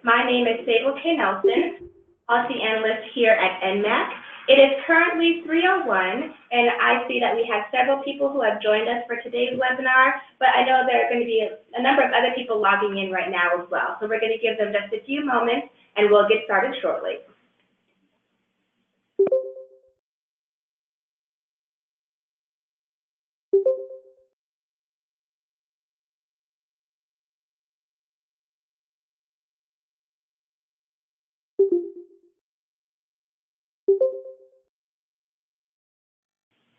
My name is Sable K. Nelson, policy analyst here at NMAC. It is currently 3:01, and I see that we have several people who have joined us for today's webinar, but I know there are going to be a number of other people logging in right now as well. So we're going to give them just a few moments, and we'll get started shortly.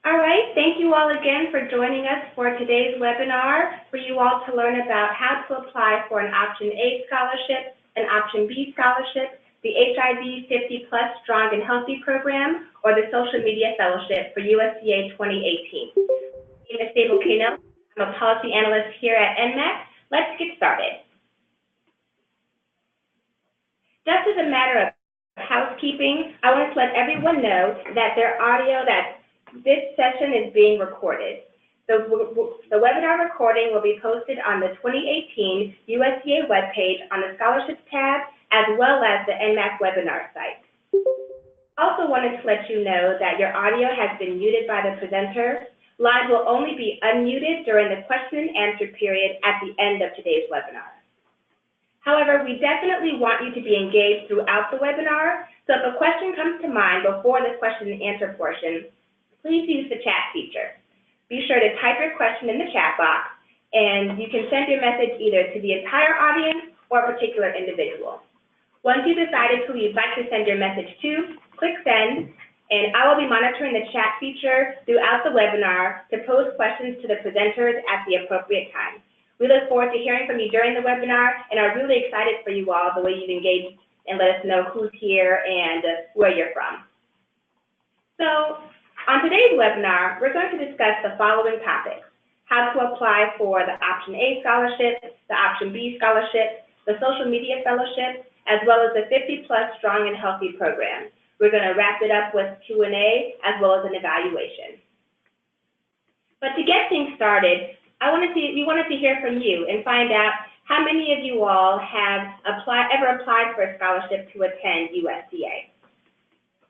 All right, thank you all again for joining us for today's webinar for you all to learn about how to apply for an Option A scholarship, an Option B scholarship, the HIV 50+ Strong and Healthy Program, or the Social Media Fellowship for USCA 2018. My name is Sable K. Nelson. I'm a policy analyst here at NMAC. Let's get started. Just as a matter of housekeeping, I want to let everyone know that this session is being recorded. The webinar recording will be posted on the 2018 USCA webpage on the Scholarships tab, as well as the NMAC webinar site. Also wanted to let you know that your audio has been muted by the presenter. Lines will only be unmuted during the question and answer period at the end of today's webinar. However, we definitely want you to be engaged throughout the webinar, so if a question comes to mind before the question and answer portion, please use the chat feature. Be sure to type your question in the chat box, and you can send your message either to the entire audience or a particular individual. Once you've decided who you'd like to send your message to, click send, and I will be monitoring the chat feature throughout the webinar to pose questions to the presenters at the appropriate time. We look forward to hearing from you during the webinar and are really excited for you all, the way you've engaged, and let us know who's here and where you're from. So, on today's webinar, we're going to discuss the following topics: how to apply for the Option A scholarship, the Option B scholarship, the Social Media Fellowship, as well as the 50+ Strong and Healthy Program. We're going to wrap it up with Q&A as well as an evaluation. But to get things started, we wanted to hear from you and find out how many of you all have ever applied for a scholarship to attend USCA.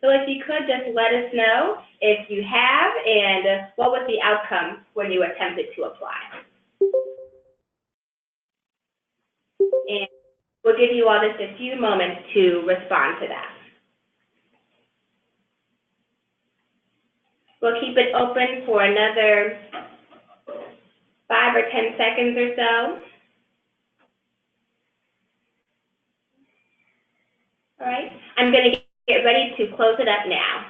So if you could just let us know if you have and what was the outcome when you attempted to apply. And we'll give you all just a few moments to respond to that. We'll keep it open for another 5 or 10 seconds or so. All right, I'm going to get ready to close it up now.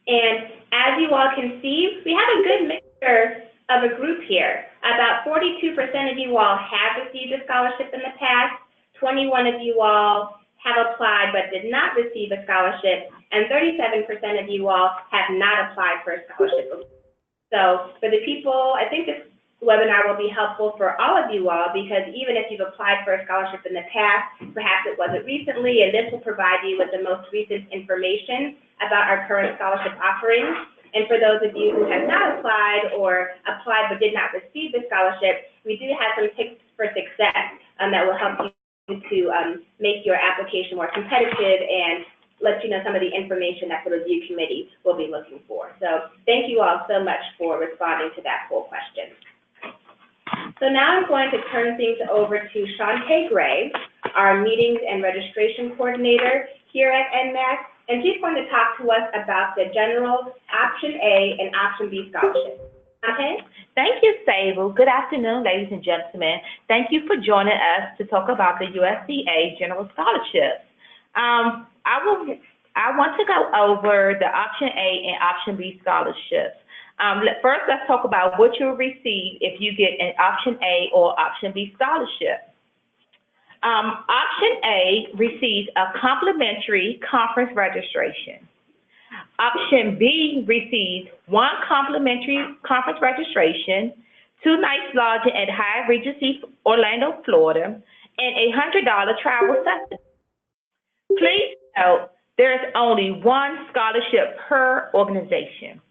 And as you all can see, we have a good mixture of a group here. About 42% of you all have received a scholarship in the past, 21 of you all have applied but did not receive a scholarship, and 37% of you all have not applied for a scholarship. So for the people, I think this webinar will be helpful for all of you all, because even if you've applied for a scholarship in the past, perhaps it wasn't recently, and this will provide you with the most recent information about our current scholarship offerings. And for those of you who have not applied or applied but did not receive the scholarship, we do have some tips for success that will help you to make your application more competitive and let you know some of the information that the review committee will be looking for. So thank you all so much for responding to that poll question. So now I'm going to turn things over to Shantae Gray, our meetings and registration coordinator here at NMAC, and she's going to talk to us about the general Option A and Option B scholarships. Okay. Thank you, Sable. Good afternoon, ladies and gentlemen. Thank you for joining us to talk about the USCA General Scholarships. I want to go over the Option A and Option B scholarships. First, let's talk about what you'll receive if you get an Option A or Option B scholarship. Option A receives a complimentary conference registration. Option B receives 1 complimentary conference registration, 2 nights lodging at Hyatt Regency Orlando, Florida, and a $100 travel stipend. Please note, there is only 1 scholarship per organization.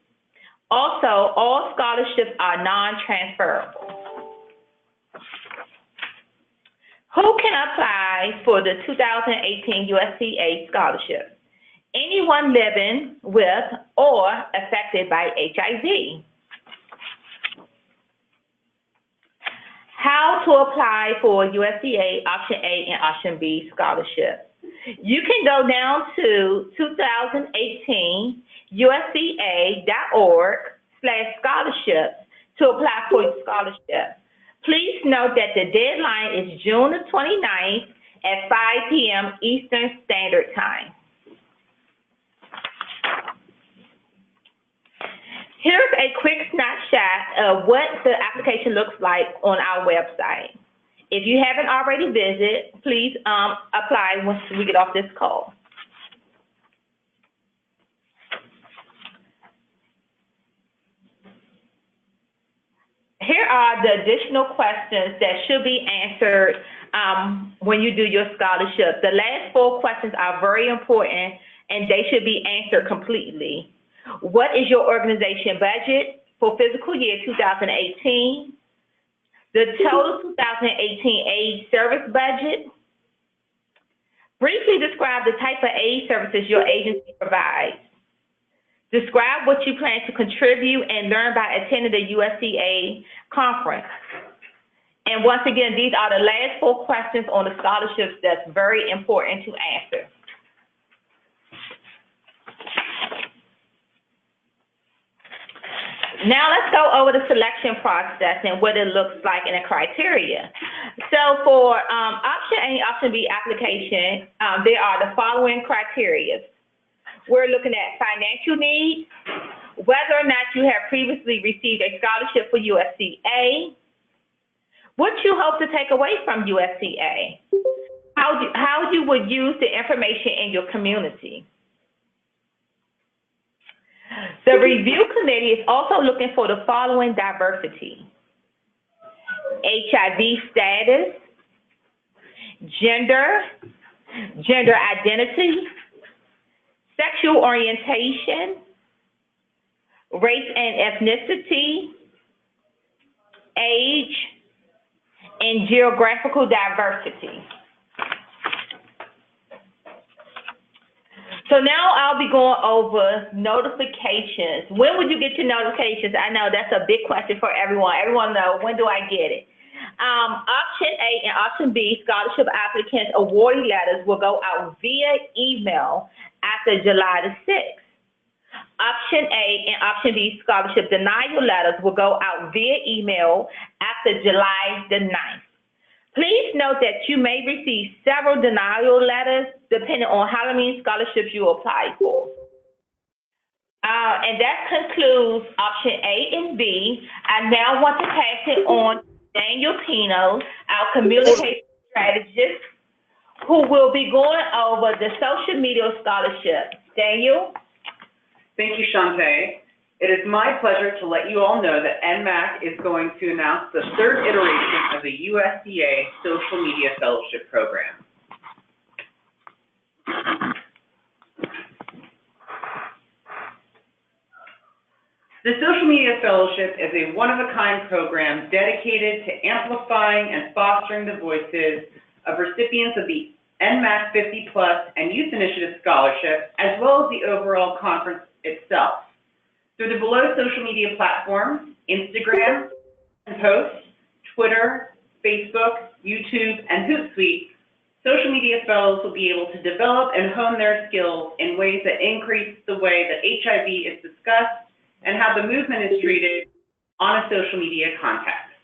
Also, all scholarships are non-transferable. Who can apply for the 2018 USCA scholarship? Anyone living with or affected by HIV. How to apply for USCA Option A and Option B scholarship. You can go down to 2018 USCA.org/scholarships to apply for your scholarship. Please note that the deadline is June the 29th at 5 p.m. Eastern Standard Time. Here's a quick snapshot of what the application looks like on our website. If you haven't already visited, please apply once we get off this call. Here are the additional questions that should be answered when you do your scholarship. The last 4 questions are very important and they should be answered completely. What is your organization budget for fiscal year 2018? The total 2018 aid service budget. Briefly describe the type of aid services your agency provides. Describe what you plan to contribute and learn by attending the USCA conference. And once again, these are the last 4 questions on the scholarships that's very important to answer. Now let's go over the selection process and what it looks like and the criteria. So for Option A and Option B application, there are the following criteria. We're looking at financial needs, whether or not you have previously received a scholarship for USCA, what you hope to take away from USCA, how you would use the information in your community. The review committee is also looking for the following diversity: HIV status, gender identity, sexual orientation, race and ethnicity, age, and geographical diversity. So now I'll be going over notifications. When would you get your notifications? I know that's a big question for everyone. Everyone knows, when do I get it? Option A and Option B scholarship applicants awardee letters will go out via email after July the 6th. Option A and Option B scholarship denial letters will go out via email after July the 9th. Please note that you may receive several denial letters depending on how many scholarships you apply for. And that concludes Option A and B. I now want to pass it on to Daniel Pino, our communication strategist, who will be going over the social media scholarship. Daniel? Thank you, Shantae. It is my pleasure to let you all know that NMAC is going to announce the 3rd iteration of the USCA Social Media Fellowship Program. The Social Media Fellowship is a one-of-a-kind program dedicated to amplifying and fostering the voices of recipients of the NMAC 50 Plus and Youth Initiative Scholarship, as well as the overall conference itself. Through the below social media platforms, Instagram and Post, Twitter, Facebook, YouTube, and Hootsuite, social media fellows will be able to develop and hone their skills in ways that increase the way that HIV is discussed and how the movement is treated on a social media context.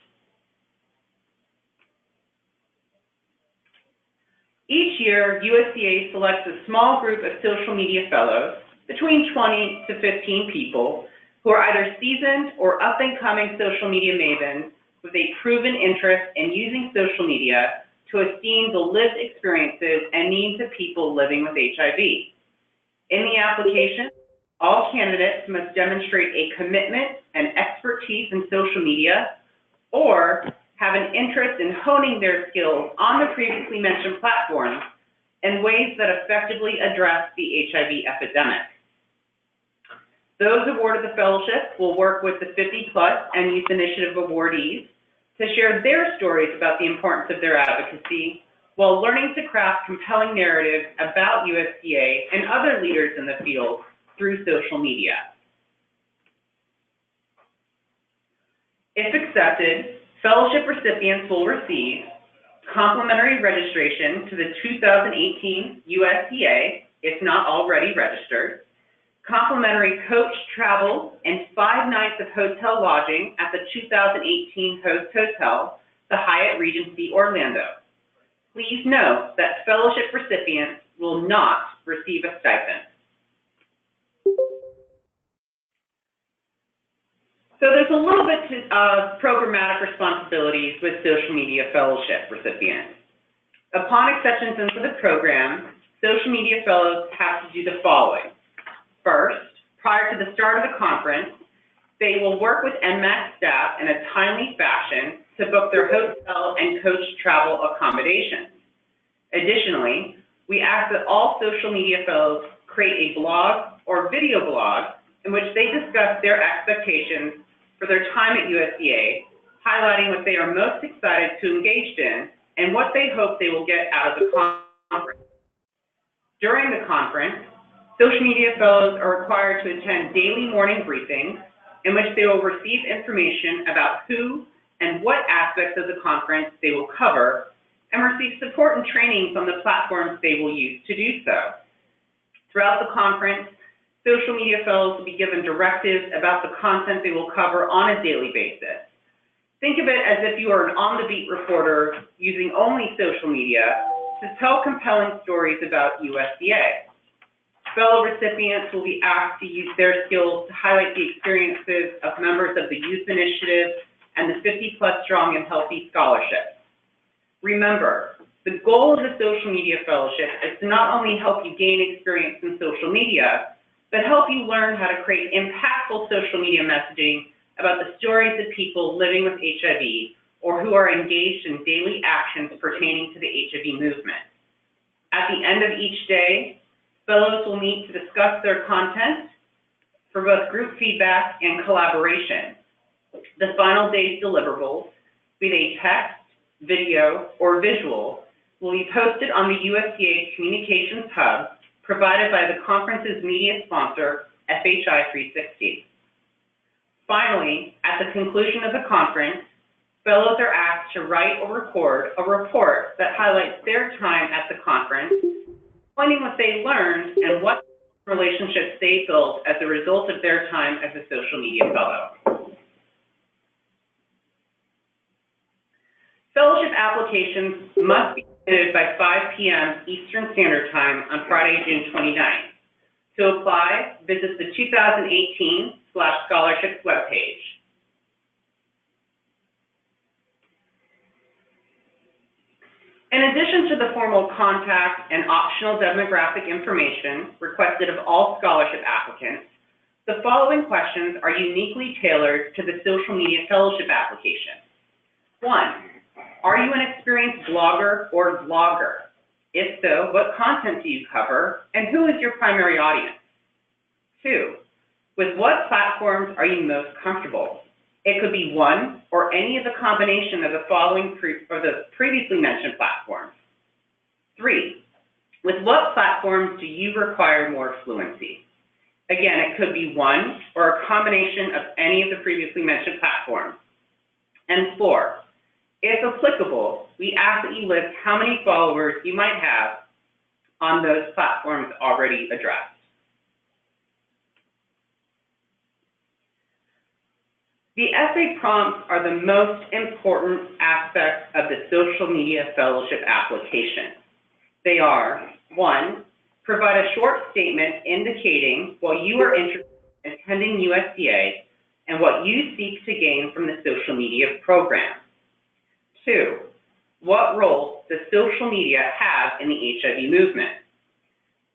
Each year, USCA selects a small group of social media fellows, between 20 to 15 people, who are either seasoned or up-and-coming social media mavens with a proven interest in using social media to esteem the lived experiences and needs of people living with HIV. In the application, all candidates must demonstrate a commitment and expertise in social media or have an interest in honing their skills on the previously mentioned platforms in ways that effectively address the HIV epidemic. Those awarded the fellowship will work with the 50 Plus and Youth Initiative awardees to share their stories about the importance of their advocacy while learning to craft compelling narratives about USCA and other leaders in the field through social media. If accepted, fellowship recipients will receive complimentary registration to the 2018 USCA, if not already registered, complimentary coach travel, and 5 nights of hotel lodging at the 2018 host hotel, the Hyatt Regency Orlando. Please note that fellowship recipients will not receive a stipend. So there's a little bit of programmatic responsibilities with social media fellowship recipients. Upon acceptance into the program, social media fellows have to do the following. First, prior to the start of the conference, they will work with NMAC staff in a timely fashion to book their hotel and coach travel accommodations. Additionally, we ask that all social media fellows create a blog or video blog in which they discuss their expectations for their time at USCA, highlighting what they are most excited to engage in and what they hope they will get out of the conference. During the conference, social media fellows are required to attend daily morning briefings in which they will receive information about who and what aspects of the conference they will cover and receive support and trainings on the platforms they will use to do so. Throughout the conference, social media fellows will be given directives about the content they will cover on a daily basis. Think of it as if you are an on-the-beat reporter using only social media to tell compelling stories about USCA. Fellow recipients will be asked to use their skills to highlight the experiences of members of the Youth Initiative and the 50+ Strong and Healthy Scholarship. Remember, the goal of the Social Media Fellowship is to not only help you gain experience in social media, but help you learn how to create impactful social media messaging about the stories of people living with HIV or who are engaged in daily actions pertaining to the HIV movement. At the end of each day, fellows will meet to discuss their content for both group feedback and collaboration. The final day's deliverables, be they text, video, or visual, will be posted on the USCA Communications Hub provided by the conference's media sponsor, FHI 360. Finally, at the conclusion of the conference, fellows are asked to write or record a report that highlights their time at the conference, explaining what they learned and what relationships they built as a result of their time as a social media fellow. Fellowship applications must be submitted by 5 p.m. Eastern Standard Time on Friday, June 29th. To apply, visit the 2018/scholarships webpage. In addition to the formal contact and optional demographic information requested of all scholarship applicants, the following questions are uniquely tailored to the social media fellowship application. 1, are you an experienced blogger or vlogger? If so, what content do you cover and who is your primary audience? 2, with what platforms are you most comfortable? It could be one or any of the combination of the following the previously mentioned platforms. 3, with what platforms do you require more fluency? Again, it could be one or a combination of any of the previously mentioned platforms. And 4, if applicable, we ask that you list how many followers you might have on those platforms already addressed. The essay prompts are the most important aspect of the social media fellowship application. They are, 1, provide a short statement indicating why you are interested in attending USCA and what you seek to gain from the social media program. 2, what role does social media have in the HIV movement?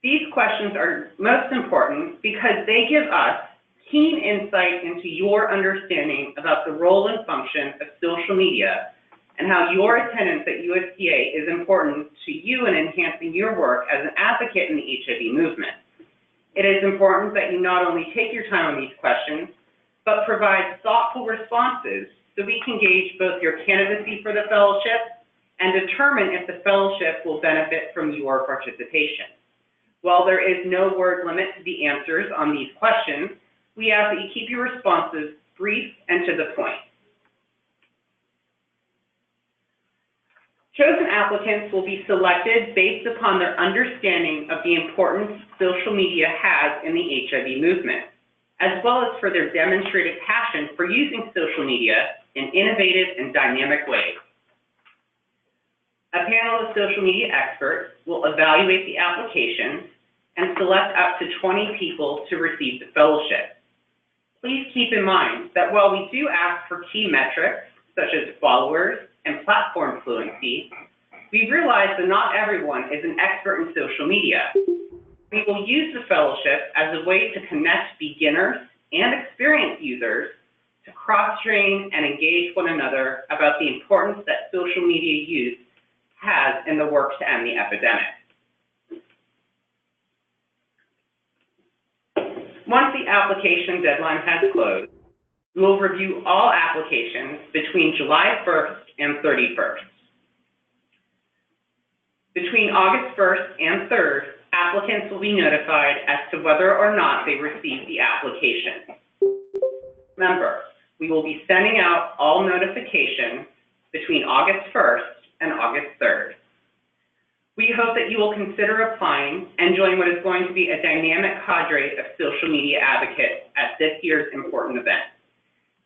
These questions are most important because they give us keen insight into your understanding about the role and function of social media and how your attendance at USCA is important to you in enhancing your work as an advocate in the HIV movement. It is important that you not only take your time on these questions, but provide thoughtful responses so we can gauge both your candidacy for the fellowship and determine if the fellowship will benefit from your participation. While there is no word limit to the answers on these questions, we ask that you keep your responses brief and to the point. Chosen applicants will be selected based upon their understanding of the importance social media has in the HIV movement, as well as for their demonstrated passion for using social media in innovative and dynamic ways. A panel of social media experts will evaluate the applications and select up to 20 people to receive the fellowship. Please keep in mind that while we do ask for key metrics, such as followers and platform fluency, we realize that not everyone is an expert in social media. We will use the fellowship as a way to connect beginners and experienced users to cross-train and engage one another about the importance that social media use has in the work to end the epidemic. Once the application deadline has closed, we will review all applications between July 1st and 31st. Between August 1st and 3rd, applicants will be notified as to whether or not they received the application. Remember, we will be sending out all notifications between August 1st and August 3rd. We hope that you will consider applying and join what is going to be a dynamic cadre of social media advocates at this year's important event.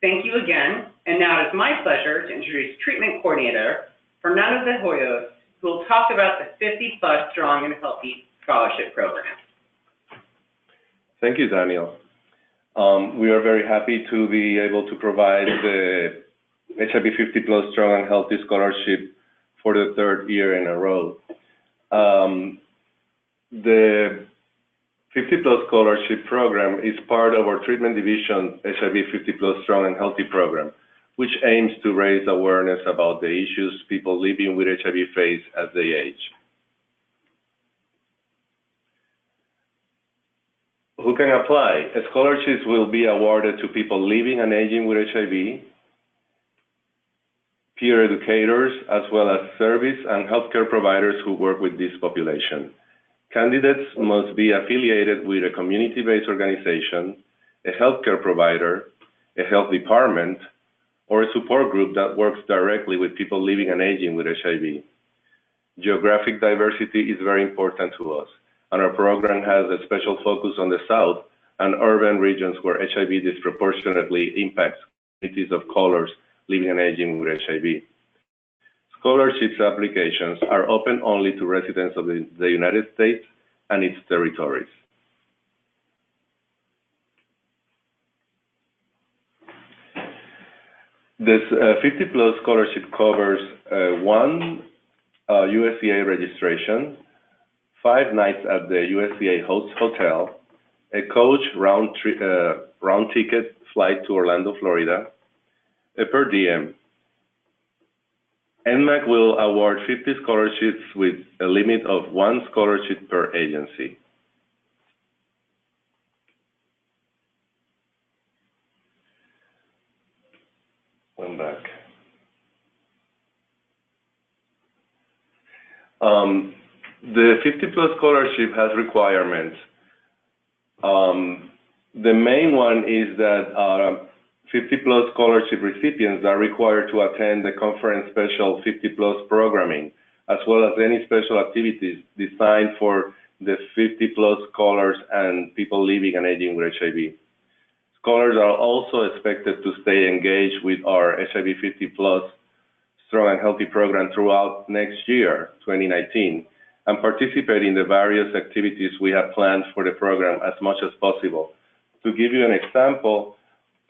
Thank you again, and now it is my pleasure to introduce Treatment Coordinator Fernando de Hoyos, who will talk about the 50+ Strong and Healthy Scholarship Program. Thank you, Daniel. We are very happy to be able to provide the HIV 50+ Strong and Healthy Scholarship for the 3rd year in a row. The 50+ Scholarship Program is part of our treatment division HIV 50+ Strong and Healthy program, which aims to raise awareness about the issues people living with HIV face as they age. Who can apply? Scholarships will be awarded to people living and aging with HIV, peer educators, as well as service and healthcare providers who work with this population. Candidates must be affiliated with a community-based organization, a healthcare provider, a health department, or a support group that works directly with people living and aging with HIV. Geographic diversity is very important to us, and our program has a special focus on the South and urban regions where HIV disproportionately impacts communities of colors living and aging with HIV. Scholarships applications are open only to residents of the United States and its territories. This 50+ scholarship covers 1 USCA registration, 5 nights at the USCA host hotel, a coach round ticket flight to Orlando, Florida, a per diem. NMAC will award 50 scholarships with a limit of 1 scholarship per agency. One back. The 50+ scholarship has requirements. The main one is that 50+ scholarship recipients are required to attend the conference special 50+ programming, as well as any special activities designed for the 50+ scholars and people living and aging with HIV. Scholars are also expected to stay engaged with our HIV 50+ Strong and Healthy program throughout next year, 2019, and participate in the various activities we have planned for the program as much as possible. To give you an example,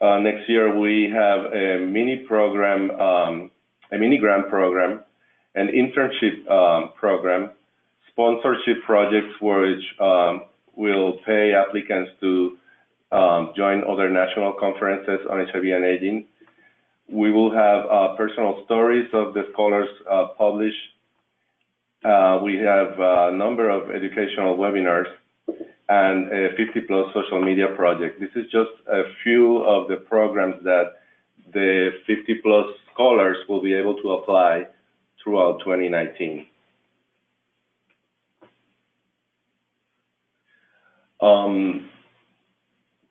next year we have a mini program, a mini grant program, an internship program, sponsorship projects which will pay applicants to join other national conferences on HIV and aging. We will have personal stories of the scholars published. We have a number of educational webinars and a 50+ social media project. This is just a few of the programs that the 50-plus scholars will be able to apply throughout 2019.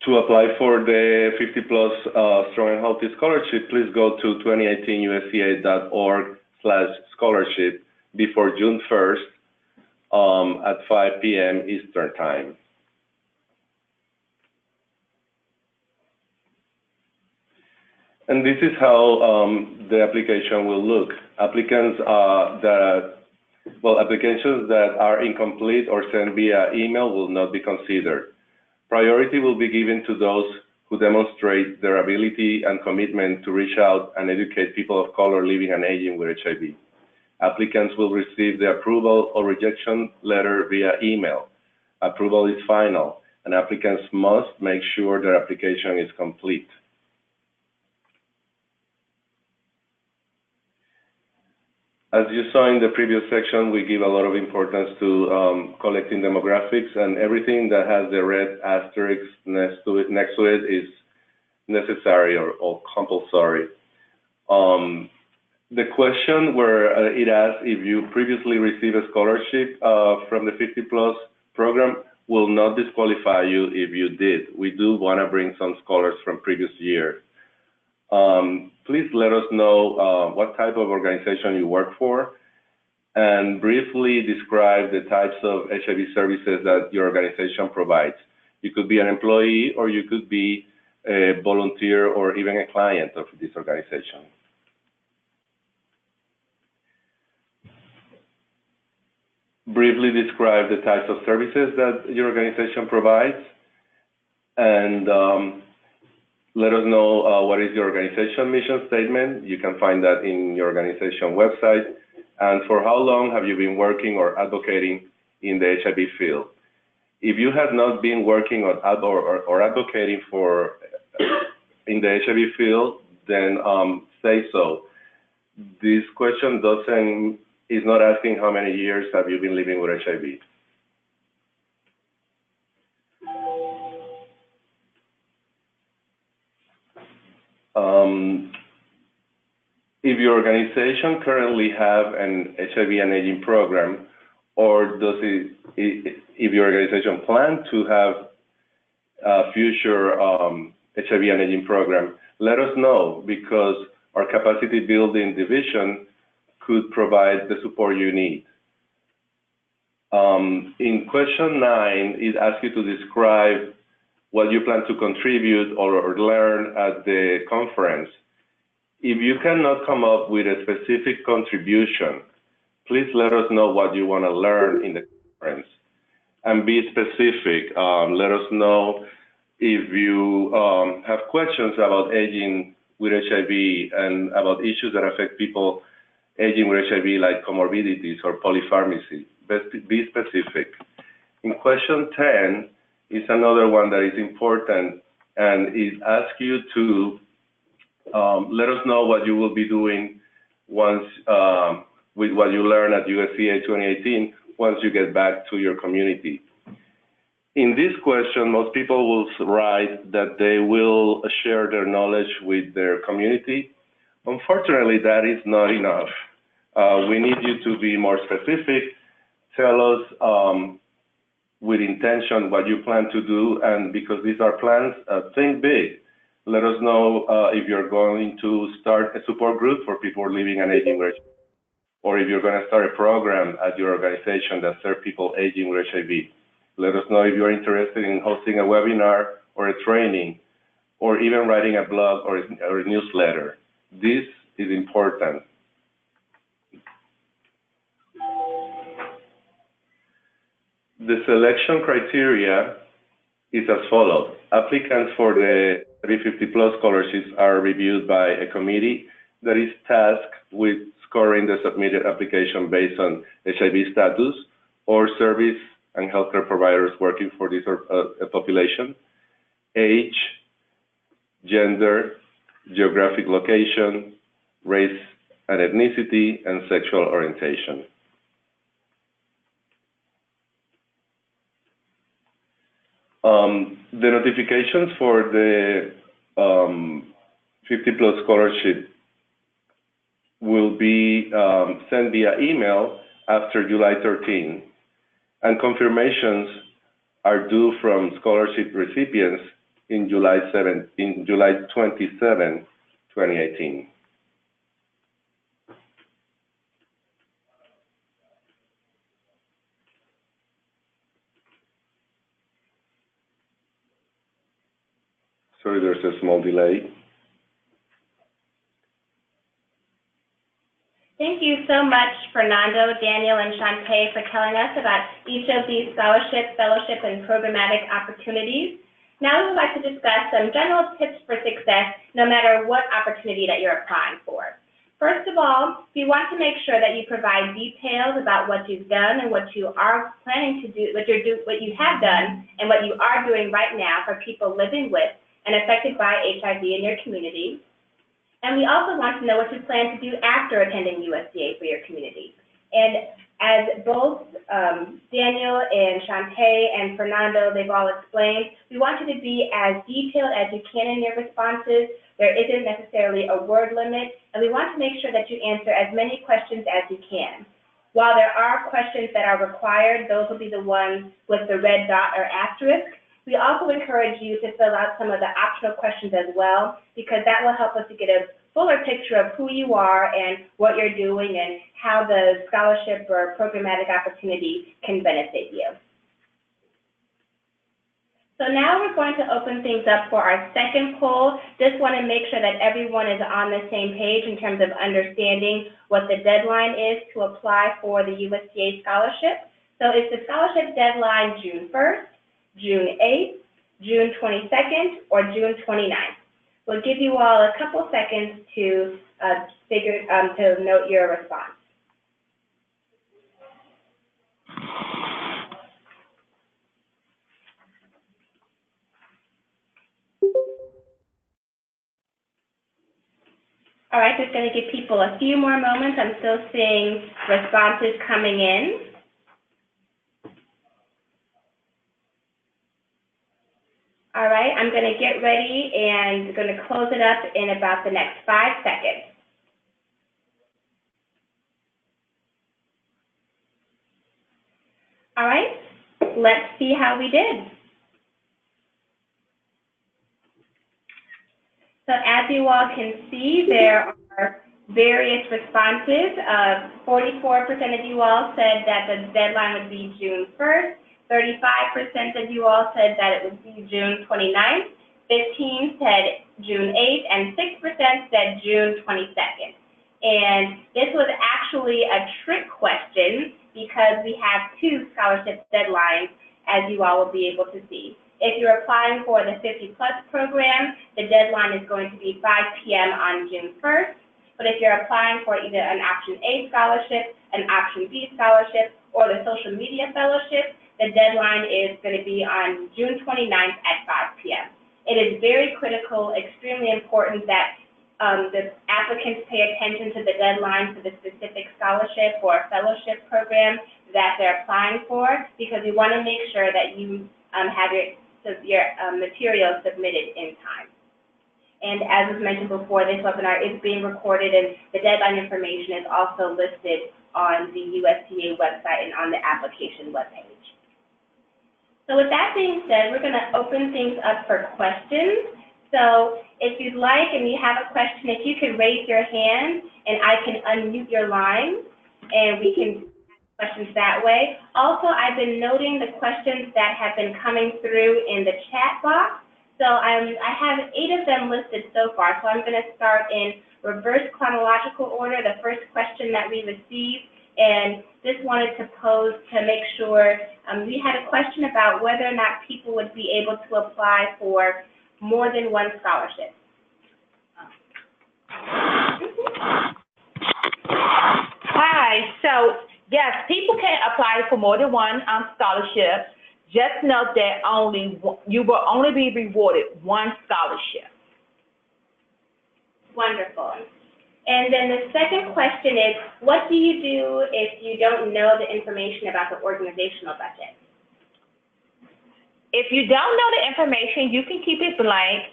To apply for the 50-plus Strong and Healthy Scholarship, please go to 2018usca.org/scholarship before June 1st at 5 p.m. Eastern Time. And this is how the application will look. Applications that are incomplete or sent via email will not be considered. Priority will be given to those who demonstrate their ability and commitment to reach out and educate people of color living and aging with HIV. Applicants will receive the approval or rejection letter via email. Approval is final, and applicants must make sure their application is complete. As you saw in the previous section, we give a lot of importance to collecting demographics, and everything that has the red asterisk next to it is necessary or compulsory. The question where it asks if you previously received a scholarship from the 50-plus program will not disqualify you if you did. We do want to bring some scholars from previous years. Please let us know what type of organization you work for, and briefly describe the types of HIV services that your organization provides. You could be an employee, or you could be a volunteer, or even a client of this organization. Briefly describe the types of services that your organization provides, and let us know what is your organization mission statement. You can find that in your organization website. And for how long have you been working or advocating in the HIV field? If you have not been working or advocating in the HIV field, then say so. This question is not asking how many years have you been living with HIV. If your organization currently have an HIV and aging program, or if your organization plan to have a future HIV and aging program, let us know, because our capacity building division could provide the support you need. In question 9, it asks you to describe what you plan to contribute or learn at the conference. If you cannot come up with a specific contribution, please let us know what you want to learn in the conference, and be specific. Let us know if you have questions about aging with HIV and about issues that affect people aging with HIV, like comorbidities or polypharmacy. Be specific. In question 10 is another one that is important, and it asks you to let us know what you will be doing once with what you learn at USCA 2018 once you get back to your community. In this question, most people will write that they will share their knowledge with their community. Unfortunately, that is not enough. We need you to be more specific. Tell us with intention what you plan to do, and because these are plans, think big. Let us know if you're going to start a support group for people living and aging with HIV, or if you're going to start a program at your organization that serves people aging with HIV. Let us know if you're interested in hosting a webinar or a training, or even writing a blog or a newsletter. This is important. The selection criteria is as follows. Applicants for the 350+ scholarships are reviewed by a committee that is tasked with scoring the submitted application based on HIV status or service and healthcare providers working for this population, age, gender, geographic location, race and ethnicity, and sexual orientation. The notifications for the 50 Plus Scholarship will be sent via email after July 13, and confirmations are due from scholarship recipients in July 27, 2018. Sorry, there's a small delay. Thank you so much, Fernando, Daniel, and Shantae, for telling us about each of these scholarship, fellowship, and programmatic opportunities. Now we would like to discuss some general tips for success, no matter what opportunity that you're applying for. First of all, we want to make sure that you provide details about what you've done and what you are planning to do, what you have done, and what you are doing right now for people living with and affected by HIV in your community. And we also want to know what you plan to do after attending USCA for your community. And as both Daniel and Shantae and Fernando, they've all explained, we want you to be as detailed as you can in your responses. There isn't necessarily a word limit, and we want to make sure that you answer as many questions as you can. While there are questions that are required, those will be the ones with the red dot or asterisk. We also encourage you to fill out some of the optional questions as well, because that will help us to get a fuller picture of who you are and what you're doing and how the scholarship or programmatic opportunity can benefit you. So now we're going to open things up for our second poll. Just want to make sure that everyone is on the same page in terms of understanding what the deadline is to apply for the USCA scholarship. So is the scholarship deadline June 1st, June 8th, June 22nd, or June 29th? We'll give you all a couple seconds to to note your response. All right, just going to give people a few more moments. I'm still seeing responses coming in. All right, I'm going to get ready and going to close it up in about the next 5 seconds. All right, let's see how we did. So as you all can see, there are various responses. 44% of you all said that the deadline would be June 1st. 35% of you all said that it would be June 29th, 15% said June 8th, and 6% said June 22nd. And this was actually a trick question because we have 2 scholarship deadlines, as you all will be able to see. If you're applying for the 50 Plus program, the deadline is going to be 5 p.m. on June 1st. But if you're applying for either an option A scholarship, an option B scholarship, or the social media fellowship, the deadline is going to be on June 29th at 5 p.m. It is very critical, extremely important that the applicants pay attention to the deadline for the specific scholarship or fellowship program that they're applying for, because we want to make sure that you have your materials submitted in time. And as was mentioned before, this webinar is being recorded, and the deadline information is also listed on the USCA website and on the application webpage. So with that being said, we're going to open things up for questions. So if you'd like and you have a question, if you could raise your hand and I can unmute your line and we can ask questions that way. Also, I've been noting the questions that have been coming through in the chat box. So I have 8 of them listed so far. So I'm going to start in reverse chronological order. The first question that we received, and just wanted to pose to make sure, we had a question about whether or not people would be able to apply for more than one scholarship. Hi, so yes, people can apply for more than one scholarship. Just note that you will only be rewarded one scholarship. Wonderful. And then the second question is, what do you do if you don't know the information about the organizational budget? If you don't know the information, you can keep it blank.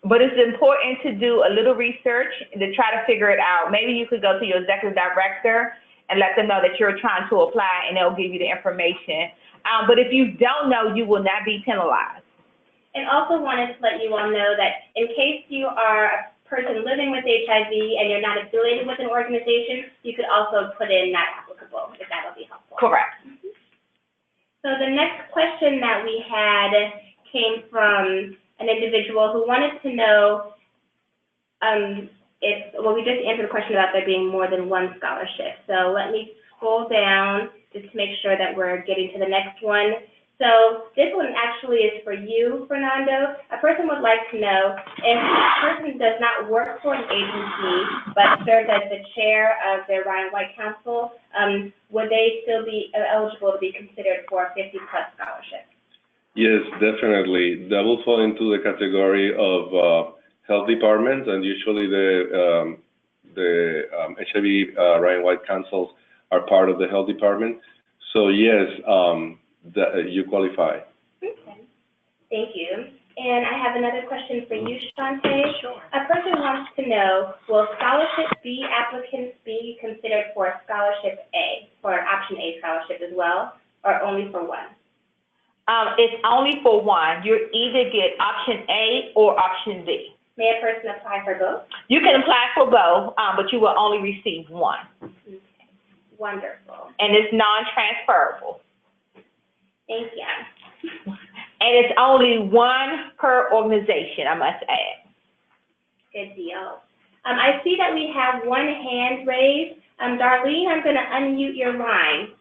But it's important to do a little research to try to figure it out. Maybe you could go to your executive director and let them know that you're trying to apply, and they'll give you the information. But if you don't know, you will not be penalized. And also wanted to let you all know that in case you are a person living with HIV and you're not affiliated with an organization, you could also put in not applicable, if that will be helpful. Correct. So the next question that we had came from an individual who wanted to know we just answered the question about there being more than one scholarship. So let me scroll down just to make sure that we're getting to the next one. So this one actually is for you, Fernando. A person would like to know if a person does not work for an agency but serves as the chair of their Ryan White Council, would they still be eligible to be considered for a 50-plus scholarship? Yes, definitely. That will fall into the category of health departments, and usually the HIV Ryan White Councils are part of the health department. So yes, you qualify. Okay, thank you. And I have another question for you, Shante. Sure. A person wants to know, will scholarship B applicants be considered for scholarship A, for an option A scholarship as well, or only for one? It's only for one. You either get option A or option B. May a person apply for both? You can apply for both, but you will only receive one. Okay, wonderful. And it's non-transferable. Thank you. And it's only one per organization, I must add. Good deal. I see that we have one hand raised. Darlene, I'm going to unmute your line.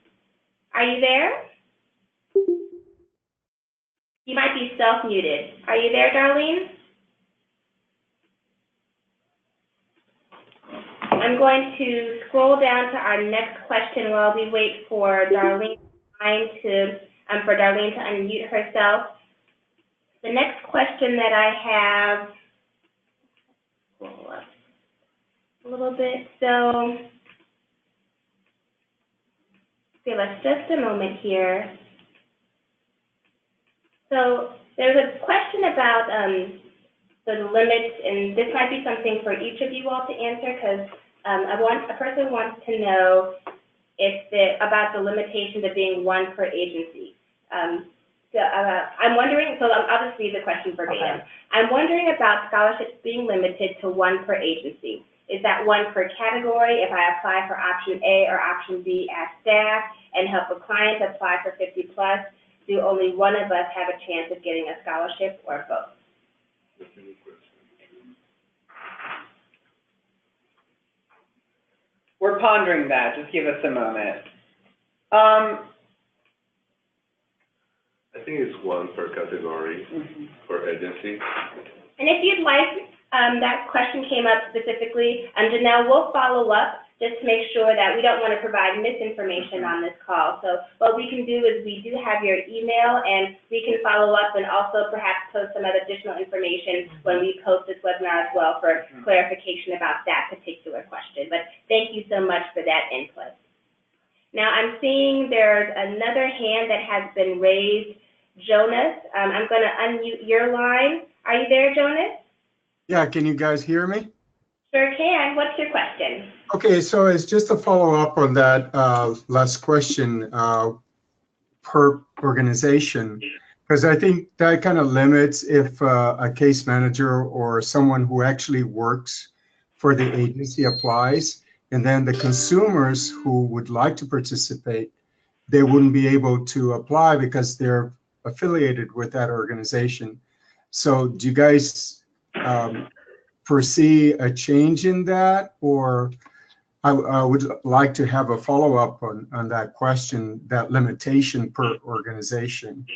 Are you there? You might be self-muted. Are you there, Darlene? I'm going to scroll down to our next question while we wait for Darlene's line for Darlene to unmute herself. The next question that I have, scroll up a little bit. So, give us just a moment here. So there's a question about the limits, and this might be something for each of you all to answer, because a person wants to know about the limitations of being one per agency. I'm wondering, so I'll just read the question verbatim. Okay. I'm wondering about scholarships being limited to one per agency. Is that one per category if I apply for option A or option B as staff and help a client apply for 50 plus? Do only one of us have a chance of getting a scholarship, or both? We're pondering that. Just give us a moment. I think it's one per category, per agency. And if you'd like, that question came up specifically, and Janelle will follow up just to make sure that we don't want to provide misinformation on this call. So what we can do is we do have your email, and we can follow up and also perhaps post some other additional information when we post this webinar as well for clarification about that particular question. But thank you so much for that input. Now I'm seeing there's another hand that has been raised. Jonas, I'm going to unmute your line. Are you there, Jonas? Yeah, can you guys hear me? Sure can. What's your question? Okay, so it's just a follow-up on that last question per organization, because I think that kind of limits if a case manager or someone who actually works for the agency applies, and then the consumers who would like to participate, they wouldn't be able to apply because they're affiliated with that organization. So do you guys foresee a change in that, or I would like to have a follow-up on that question, that limitation per organization,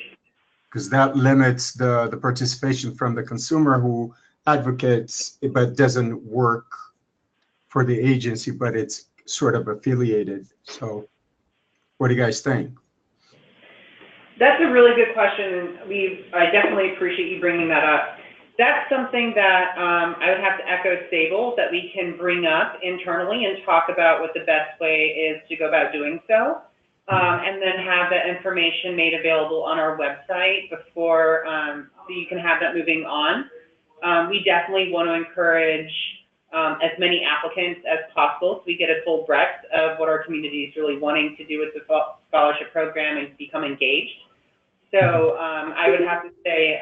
because that limits the participation from the consumer who advocates but doesn't work for the agency, but it's sort of affiliated. So what do you guys think? That's a really good question. I definitely appreciate you bringing that up. That's something that I would have to echo Sable, that we can bring up internally and talk about what the best way is to go about doing so, and then have that information made available on our website before, so you can have that moving on. we definitely want to encourage as many applicants as possible so we get a full breadth of what our community is really wanting to do with the scholarship program and become engaged. So I would have to say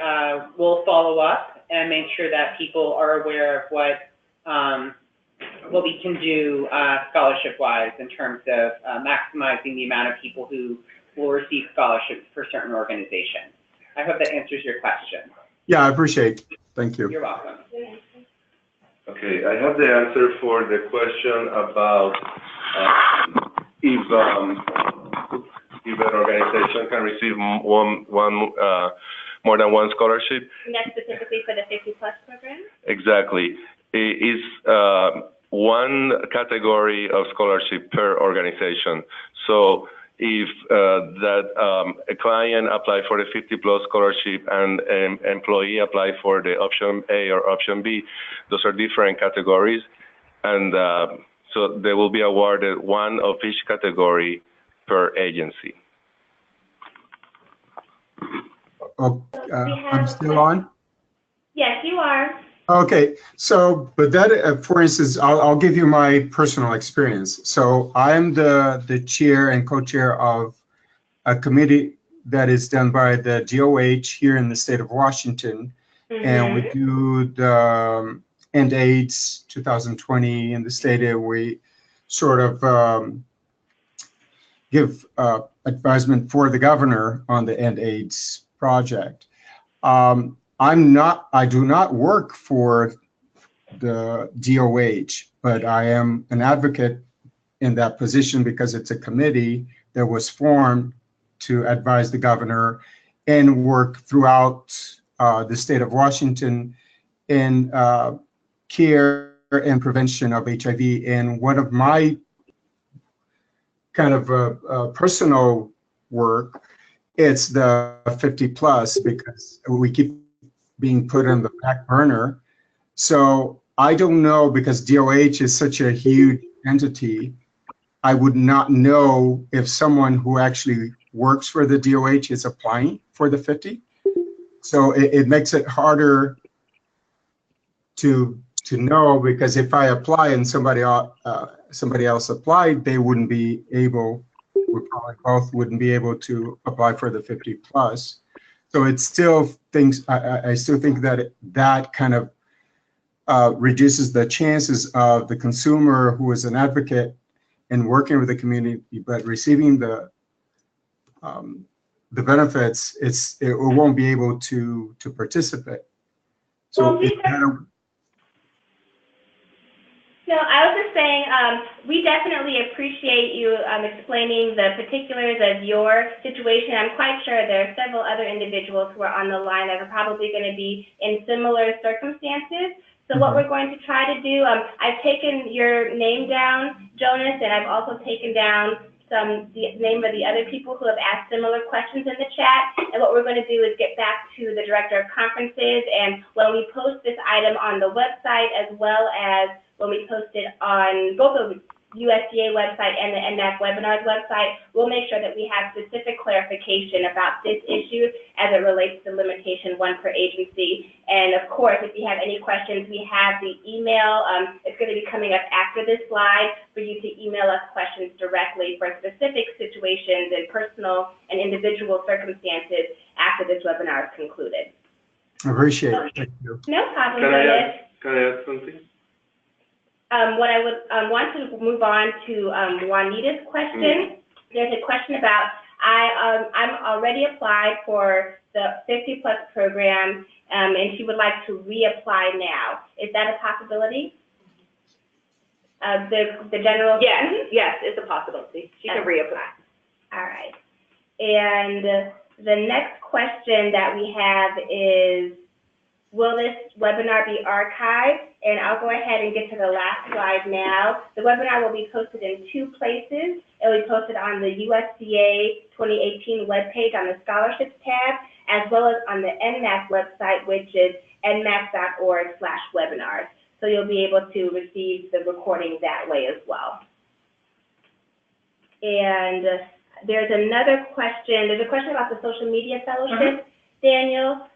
we'll follow up and make sure that people are aware of what we can do scholarship-wise in terms of maximizing the amount of people who will receive scholarships for certain organizations. I hope that answers your question. Yeah, I appreciate it. Thank you. You're welcome. Okay, I have the answer for the question about if an organization can receive more than one scholarship. And that's specifically for the 50-plus program? Exactly. It is one category of scholarship per organization. So if a client apply for the 50-plus scholarship and an employee apply for the option A or option B, those are different categories. And so they will be awarded one of each category per agency. Oh, I'm still on? Yes, you are. Okay, so, but that, for instance, I'll give you my personal experience. So I'm the chair and co-chair of a committee that is done by the DOH here in the state of Washington. And we do the End AIDS 2020 in the state, and we sort of give advisement for the governor on the End AIDS project. I do not work for the DOH, but I am an advocate in that position because it's a committee that was formed to advise the governor and work throughout the state of Washington in care and prevention of HIV. And one of my kind of personal work, it's the 50-plus, because we keep being put on the back burner. So I don't know, because DOH is such a huge entity, I would not know if someone who actually works for the DOH is applying for the 50. So it makes it harder to know, because if I apply and somebody else applied, they wouldn't be able, we probably both wouldn't be able to apply for the 50-plus. So it's still things, I still think that that kind of reduces the chances of the consumer who is an advocate and working with the community, but receiving the benefits, it won't be able to participate. So well, no, I was just saying, we definitely appreciate you explaining the particulars of your situation. I'm quite sure there are several other individuals who are on the line that are probably going to be in similar circumstances. So what we're going to try to do, I've taken your name down, Jonas, and I've also taken down the name of the other people who have asked similar questions in the chat. And what we're going to do is get back to the Director of Conferences, and when we post this item on the website, as well as when we post it on both the USCA website and the NMAC webinars website, we'll make sure that we have specific clarification about this issue as it relates to limitation 1 per agency. And of course, if you have any questions, we have the email. It's going to be coming up after this slide for you to email us questions directly for specific situations and personal and individual circumstances after this webinar is concluded. I appreciate it. Thank you. No problem, Can I add something? What I would want to move on to Juanita's question. There's a question about, I'm already applied for the 50-plus program, and she would like to reapply now. Is that a possibility? The general? Yes, it's a possibility. She can reapply. All right. And the next question that we have is, will this webinar be archived? And I'll go ahead and get to the last slide now. The webinar will be posted in 2 places. It will be posted on the USCA 2018 webpage on the scholarships tab, as well as on the NMAC website, which is nmac.org/webinars. So you'll be able to receive the recording that way as well. And there's another question. There's a question about the social media fellowship, Daniel.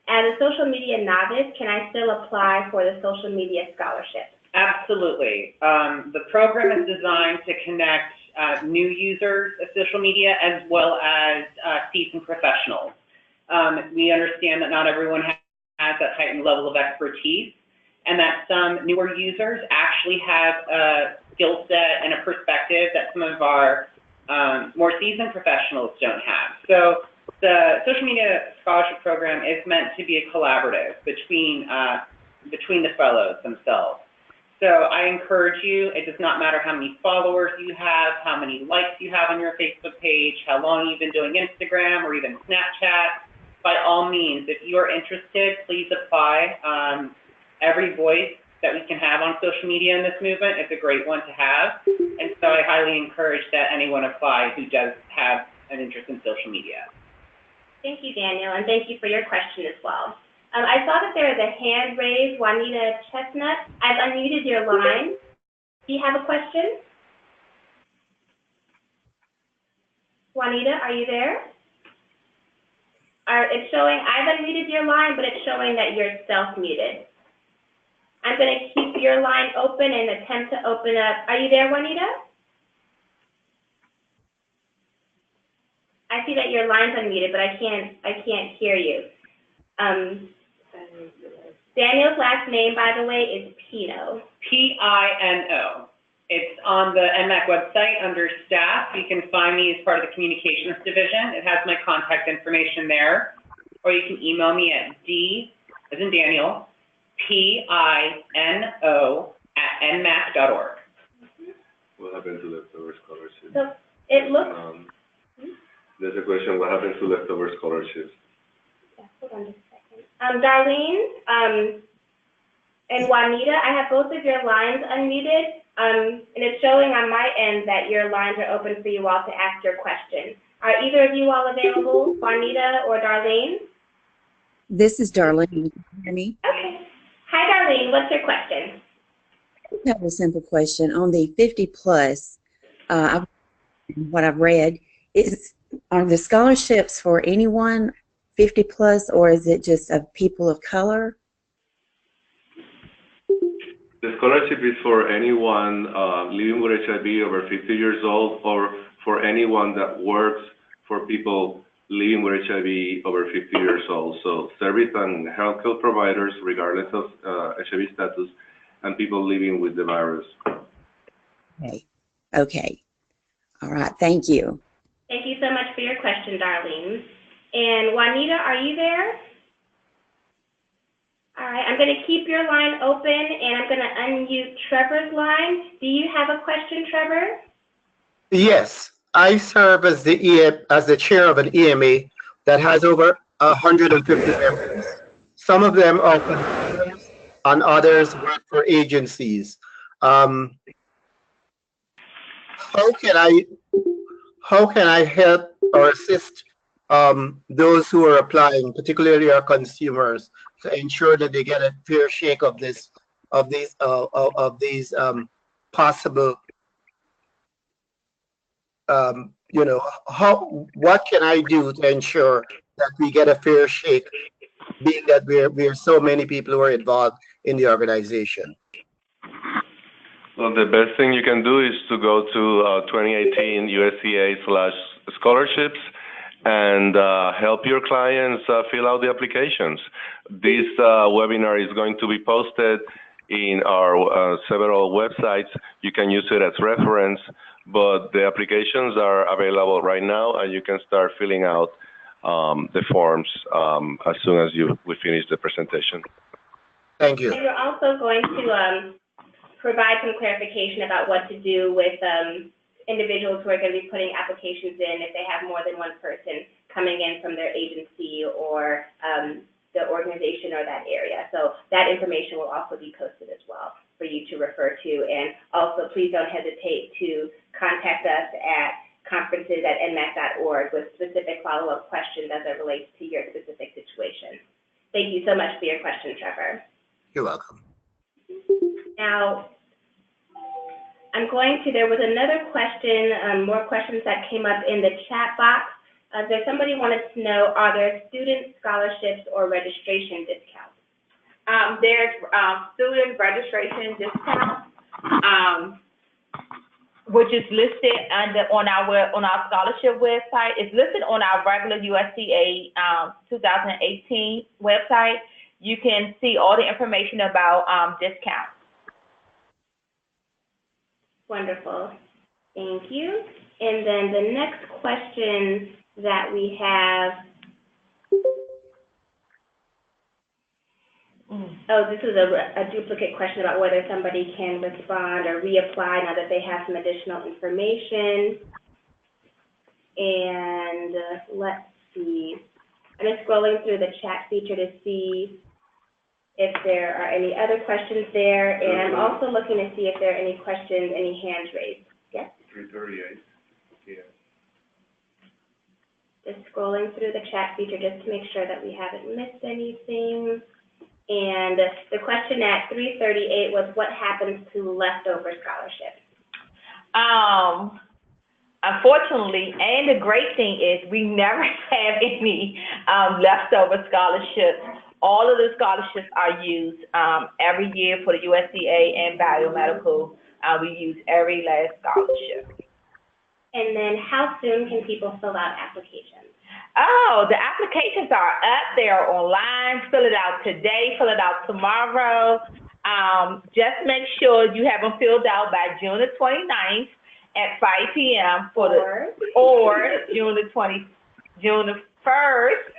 As a social media novice, can I still apply for the social media scholarship? Absolutely. The program is designed to connect new users of social media as well as seasoned professionals. We understand that not everyone has that heightened level of expertise, and that some newer users actually have a skill set and a perspective that some of our more seasoned professionals don't have. So the social media scholarship program is meant to be a collaborative between the fellows themselves. So I encourage you, it does not matter how many followers you have, how many likes you have on your Facebook page, how long you've been doing Instagram or even Snapchat. By all means, if you are interested, please apply. Every voice that we can have on social media in this movement is a great one to have. And so I highly encourage that anyone apply who does have an interest in social media. Thank you, Daniel, and thank you for your question as well. I saw that there is a hand raised, Juanita Chestnut. I've unmuted your line. Do you have a question? Juanita, are you there? It's showing, I've unmuted your line, but it's showing that you're self-muted. I'm going to keep your line open and attempt to open up. Are you there, Juanita? I see that your line's unmuted, but I can't hear you. Daniel's last name, by the way, is Pino. P-I-N-O. It's on the NMAC website under staff. You can find me as part of the communications division. It has my contact information there. Or you can email me at D, as in Daniel, PINO@nmac.org. What happened to leftover scholarships? So it looks. There's a question, what happens to leftover scholarships? Yeah, hold on just a second. Darlene and Juanita, I have both of your lines unmuted, and it's showing on my end that your lines are open for you all to ask your question. Are either of you all available, Juanita or Darlene? This is Darlene. Can you hear me? Okay. Hi, Darlene. What's your question? I have a simple question. On the 50 plus, what I've read, are the scholarships for anyone 50 plus, or is it just of people of color? The scholarship is for anyone living with HIV over 50 years old, or for anyone that works for people living with HIV over 50 years old. So service and healthcare providers, regardless of HIV status, and people living with the virus. Okay. Okay. All right. Thank you. Thank you so much for your question, Darlene. And Juanita, are you there? All right, I'm going to keep your line open, and I'm going to unmute Trevor's line. Do you have a question, Trevor? Yes, I serve as the chair of an EMA that has over 150 members. Some of them are consumers, and others work for agencies. How can I help or assist those who are applying, particularly our consumers, to ensure that they get a fair shake of these possible, what can I do to ensure that we get a fair shake, being that we're so many people who are involved in the organization? Well, the best thing you can do is to go to 2018 USCA/scholarships and help your clients fill out the applications. This webinar is going to be posted in our several websites. You can use it as reference, but the applications are available right now, and you can start filling out the forms as soon as we finish the presentation. Thank you. And we're also going to provide some clarification about what to do with individuals who are going to be putting applications in if they have more than one person coming in from their agency or the organization or that area. So that information will also be posted as well for you to refer to. And also, please don't hesitate to contact us at conferences@nmac.org with specific follow-up questions as it relates to your specific situation. Thank you so much for your question, Trevor. You're welcome. Now, there was another question, more questions that came up in the chat box. There's somebody wanted to know, are there student scholarships or registration discounts? There's student registration discount, which is listed on our scholarship website. It's listed on our regular USCA 2018 website. You can see all the information about discounts. Wonderful. Thank you. And then the next question that we have, this is a duplicate question about whether somebody can respond or reapply now that they have some additional information. And let's see. I'm just scrolling through the chat feature to see if there are any other questions there. And I'm also looking to see if there are any questions, any hands raised. Yes? 338. Yeah. Just scrolling through the chat feature just to make sure that we haven't missed anything. And the question at 338 was, what happens to leftover scholarships? Unfortunately, and the great thing is we never have any leftover scholarships. All of the scholarships are used every year for the USCA and biomedical. We use every last scholarship. And then how soon can people fill out applications? Oh, the applications are up. They are online. Fill it out today. Fill it out tomorrow. Just make sure you have them filled out by June the 29th at 5 p.m. or June the 1st,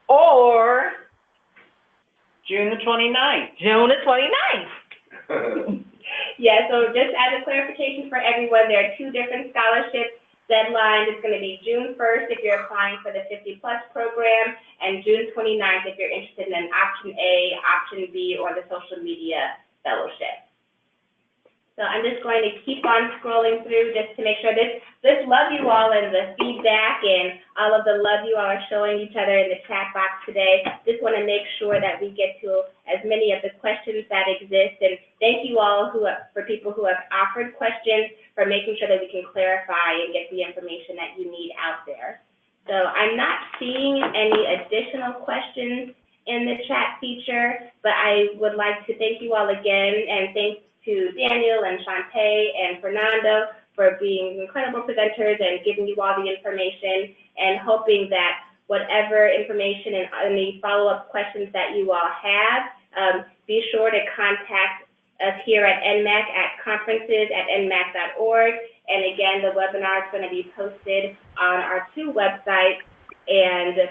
or June the 29th. June the 29th. Yeah, so just as a clarification for everyone, there are two different scholarships. Deadline is going to be June 1st if you're applying for the 50 Plus program, and June 29th if you're interested in option A, option B, or the social media fellowship. So I'm just going to keep on scrolling through just to make sure this love you all and the feedback and all of the love you all are showing each other in the chat box today. Just want to make sure that we get to as many of the questions that exist. And thank you all for people who have offered questions, for making sure that we can clarify and get the information that you need out there. So I'm not seeing any additional questions in the chat feature, but I would like to thank you all again, and thanks to Daniel and Shantae and Fernando for being incredible presenters and giving you all the information, and hoping that whatever information and any follow-up questions that you all have, be sure to contact us here at NMAC at conferences@nmac.org. And again, the webinar is going to be posted on our two websites, and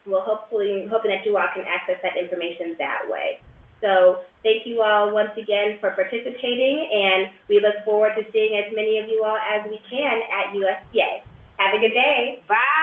we'll hoping that you all can access that information that way. So thank you all once again for participating, and we look forward to seeing as many of you all as we can at USCA. Have a good day. Bye.